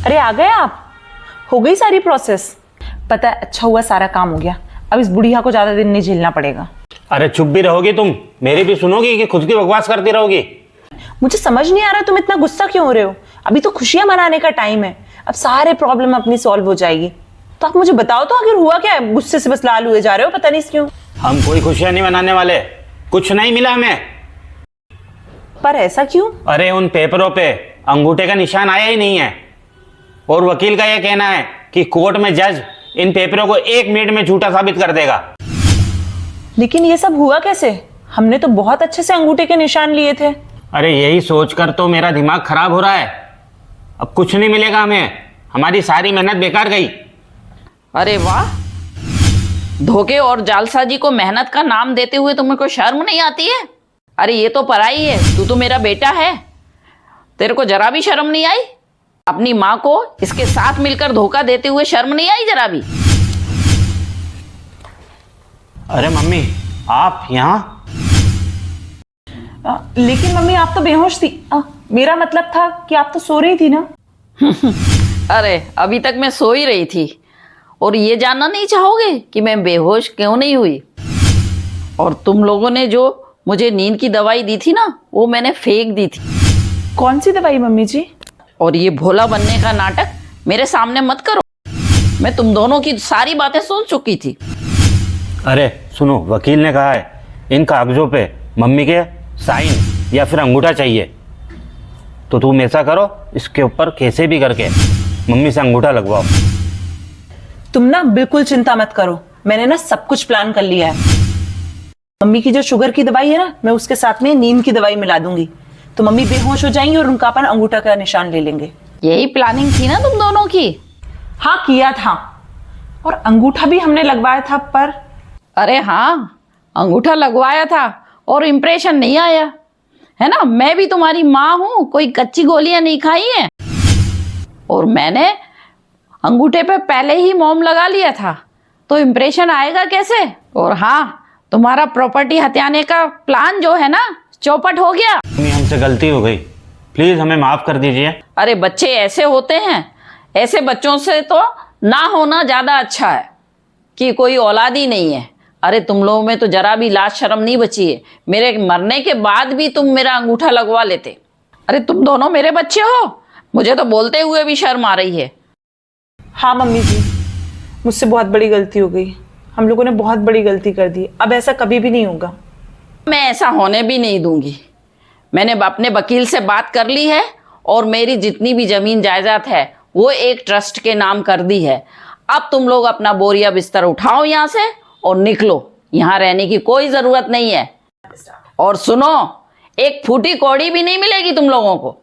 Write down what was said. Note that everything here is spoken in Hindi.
अरे आ गए आप? हो गई सारी प्रोसेस? पता है, अच्छा हुआ सारा काम हो गया। अब इस बुढ़िया को ज्यादा दिन नहीं झेलना पड़ेगा। अरे चुप भी रहोगी तुम? मेरी भी सुनोगी कि खुद की बकवास करती रहोगी? मुझे समझ नहीं आ रहा तुम इतना गुस्सा क्यों हो रहे हो। अभी तो खुशियां मनाने का टाइम है, अब सारे प्रॉब्लम अपनी सॉल्व हो जाएगी। तो आप मुझे बताओ तो आखिर हुआ क्या है? गुस्से से बस लाल हुए जा रहे हो, पता नहीं क्यों। हम कोई खुशियां नहीं मनाने वाले, कुछ नहीं मिला हमें। पर ऐसा क्यों? अरे उन पेपरों पे अंगूठे का निशान आया ही नहीं है, और वकील का यह कहना है कि कोर्ट में जज इन पेपरों को 1 मिनट में झूठा साबित कर देगा। लेकिन ये सब हुआ कैसे? हमने तो बहुत अच्छे से अंगूठे के निशान लिए थे। अरे यही सोचकर तो मेरा दिमाग खराब हो रहा है। अब कुछ नहीं मिलेगा हमें, हमारी सारी मेहनत बेकार गई। अरे वाह, धोखे और जालसाजी को मेहनत का नाम देते हुए तुम्हें कोई शर्म नहीं आती है? अरे ये तो पराई है, तू तो मेरा बेटा है, तेरे को जरा भी शर्म नहीं आई? अपनी माँ को इसके साथ मिलकर धोखा देते हुए शर्म नहीं आई जरा भी? अरे मम्मी, आप यहाँ? लेकिन मम्मी आप तो बेहोश थी। मेरा मतलब था कि आप तो सो रही थी ना। अरे अभी तक मैं सो ही रही थी, और ये जानना नहीं चाहोगे कि मैं बेहोश क्यों नहीं हुई? और तुम लोगों ने जो मुझे नींद की दवाई दी थी ना, वो मैंने फेंक दी थी। कौन सी दवाई मम्मी जी? और ये भोला बनने का नाटक मेरे सामने मत करो, मैं तुम दोनों की सारी बातें सुन चुकी थी। अरे सुनो, वकील ने कहा है इन कागजों पे मम्मी के साइन या फिर अंगूठा चाहिए, तो तुम ऐसा करो, इसके ऊपर कैसे भी करके मम्मी से अंगूठा लगवाओ। तुम ना बिल्कुल चिंता मत करो, मैंने ना सब कुछ प्लान कर लिया है। मम्मी की जो शुगर की दवाई है ना, मैं उसके साथ में नींद की दवाई मिला दूंगी, तो मम्मी बेहोश हो जाएंगी और उनका अपन अंगूठा का निशान ले लेंगे। यही प्लानिंग थी ना तुम दोनों की? हाँ किया था, और अंगूठा भी हमने लगवाया था। पर अरे हाँ, अंगूठा लगवाया था और इम्प्रेशन नहीं आया, है ना? मैं भी तुम्हारी माँ हूं, कोई कच्ची गोलियां नहीं खाई हैं। और मैंने अंगूठे पे पहले ही मोम लगा लिया था, तो इम्प्रेशन आएगा कैसे? और हाँ, तुम्हारा प्रॉपर्टी हथियाने का प्लान जो है ना, चौपट हो गया। मम्मी हमसे गलती हो गई, प्लीज हमें माफ कर दीजिए। अरे बच्चे ऐसे होते हैं, ऐसे बच्चों से तो ना होना ज्यादा अच्छा है कि कोई औलाद ही नहीं है। अरे तुम लोगों में तो जरा भी लाज शर्म नहीं बची है, मेरे मरने के बाद भी तुम मेरा अंगूठा लगवा लेते। अरे तुम दोनों मेरे बच्चे हो, मुझे तो बोलते हुए भी शर्म आ रही है। हाँ मम्मी जी, मुझसे बहुत बड़ी गलती हो गई, हम लोगों ने बहुत बड़ी गलती कर दी, अब ऐसा कभी भी नहीं होगा। मैं ऐसा होने भी नहीं दूंगी। मैंने अपने वकील से बात कर ली है, और मेरी जितनी भी जमीन जायदाद है वो एक ट्रस्ट के नाम कर दी है। अब तुम लोग अपना बोरिया बिस्तर उठाओ यहाँ से और निकलो, यहाँ रहने की कोई जरूरत नहीं है। और सुनो, एक फूटी कौड़ी भी नहीं मिलेगी तुम लोगों को।